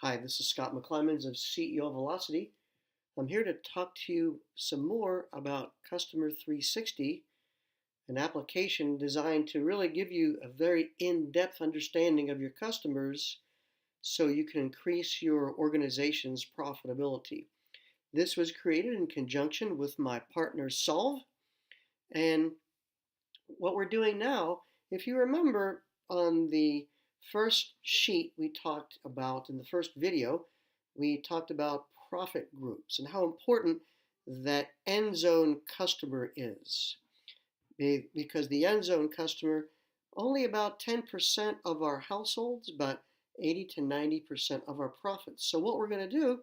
Hi, this is Scott McClemens of CEO Velocity. I'm here to talk to you some more about Customer 360, an application designed to really give you a very in-depth understanding of your customers so you can increase your organization's profitability. This was created in conjunction with my partner Solve, and what we're doing now, if you remember on the first sheet we talked about in the first video, we talked about profit groups and how important that end zone customer is. Because the end zone customer, only about 10% of our households, but 80 to 90% of our profits. So what we're going to do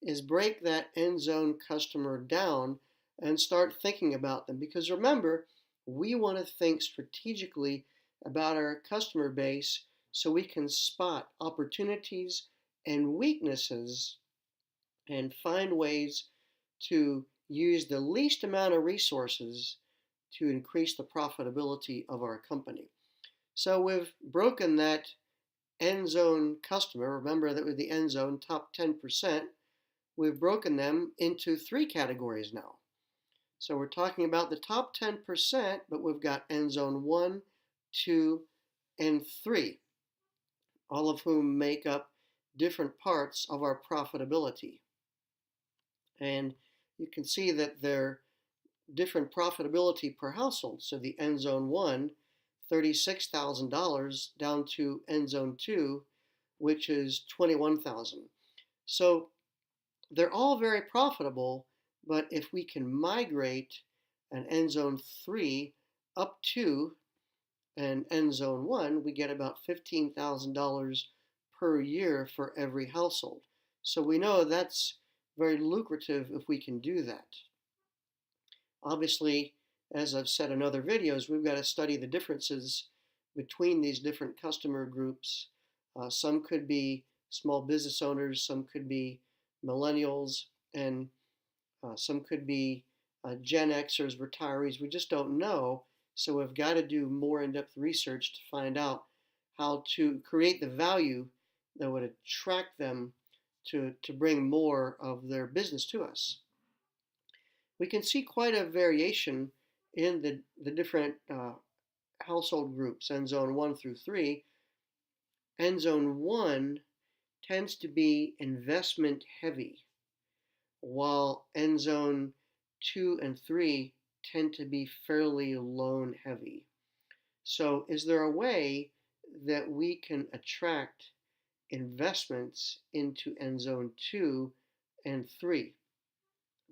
is break that end zone customer down and start thinking about them. Because remember, we want to think strategically about our customer base so we can spot opportunities and weaknesses and find ways to use the least amount of resources to increase the profitability of our company. So we've broken that end zone customer, remember that with the end zone top 10%, we've broken them into three categories now. So we're talking about the top 10%, but we've got end zone 1, 2, and 3, all of whom make up different parts of our profitability. And you can see that they're different profitability per household. So the end zone 1, $36,000 down to end zone 2, which is $21,000. So they're all very profitable, but if we can migrate an end zone 3 up to an end zone 1, we get about $15,000 per year for every household. So we know that's very lucrative if we can do that. Obviously, as I've said in other videos, we've got to study the differences between these different customer groups. Some could be small business owners, some could be millennials, and some could be Gen Xers, retirees. We just don't know. So we've got to do more in-depth research to find out how to create the value that would attract them to bring more of their business to us. We can see quite a variation in the different household groups, end zone 1 through 3. End zone 1 tends to be investment heavy, while end zone 2 and 3 tend to be fairly loan heavy. So is there a way that we can attract investments into end zone 2 and 3?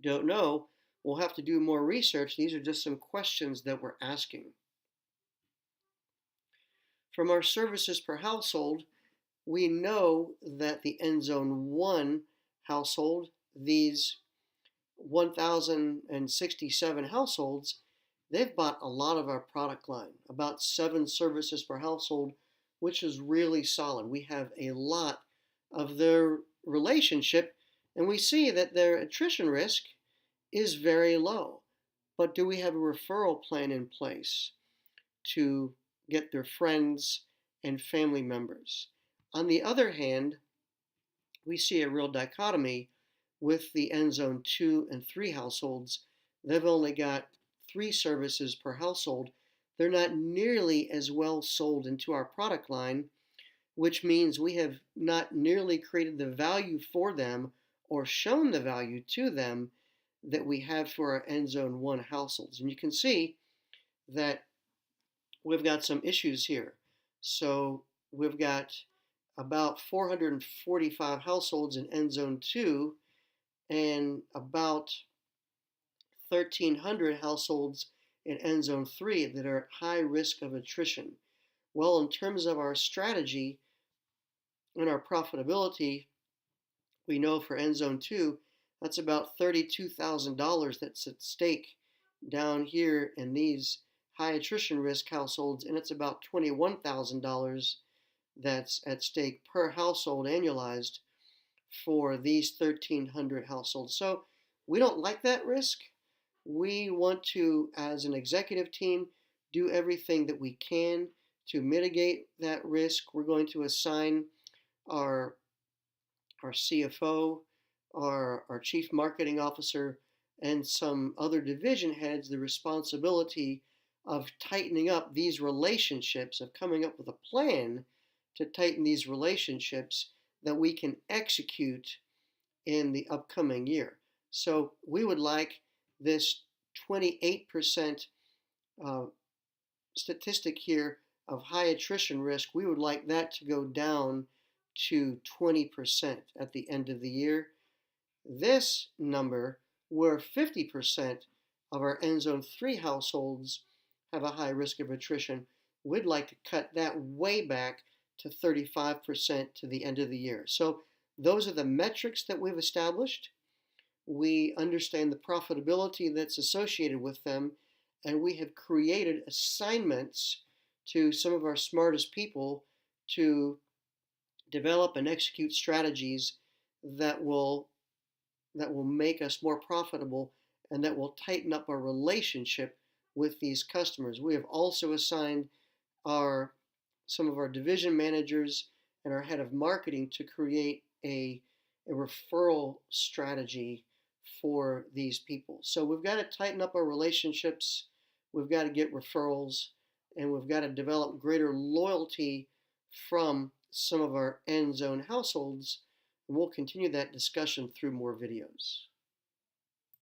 Don't know. We'll have to do more research. These are just some questions that we're asking. From our services per household, we know that the end zone 1 household, these 1,067 households, they've bought a lot of our product line, about 7 services per household, which is really solid. We have a lot of their relationship, and we see that their attrition risk is very low. But do we have a referral plan in place to get their friends and family members? On the other hand, we see a real dichotomy with the end zone 2 and 3 households. They've only got 3 services per household. They're not nearly as well sold into our product line, which means we have not nearly created the value for them or shown the value to them that we have for our end zone 1 households. And you can see that we've got some issues here. So we've got about 445 households in end zone 2 and about 1,300 households in end zone 3 that are at high risk of attrition. Well, in terms of our strategy and our profitability, we know for end zone 2, that's about $32,000 that's at stake down here in these high attrition risk households, and it's about $21,000 that's at stake per household annualized for these 1,300 households. So we don't like that risk. We want to, as an executive team, do everything that we can to mitigate that risk. We're going to assign our our CFO, our chief marketing officer, and some other division heads the responsibility of tightening up these relationships, of coming up with a plan to tighten these relationships that we can execute in the upcoming year. So we would like this 28% statistic here of high attrition risk, we would like that to go down to 20% at the end of the year. This number, where 50% of our End Zone 3 households have a high risk of attrition, we'd like to cut that way back to 35% to the end of the year. So those are the metrics that we've established. We understand the profitability that's associated with them, and we have created assignments to some of our smartest people to develop and execute strategies that will make us more profitable and that will tighten up our relationship with these customers. We have also assigned some of our division managers and our head of marketing to create a referral strategy for these people. So we've got to tighten up our relationships, we've got to get referrals, and we've got to develop greater loyalty from some of our End Zone households. And we'll continue that discussion through more videos.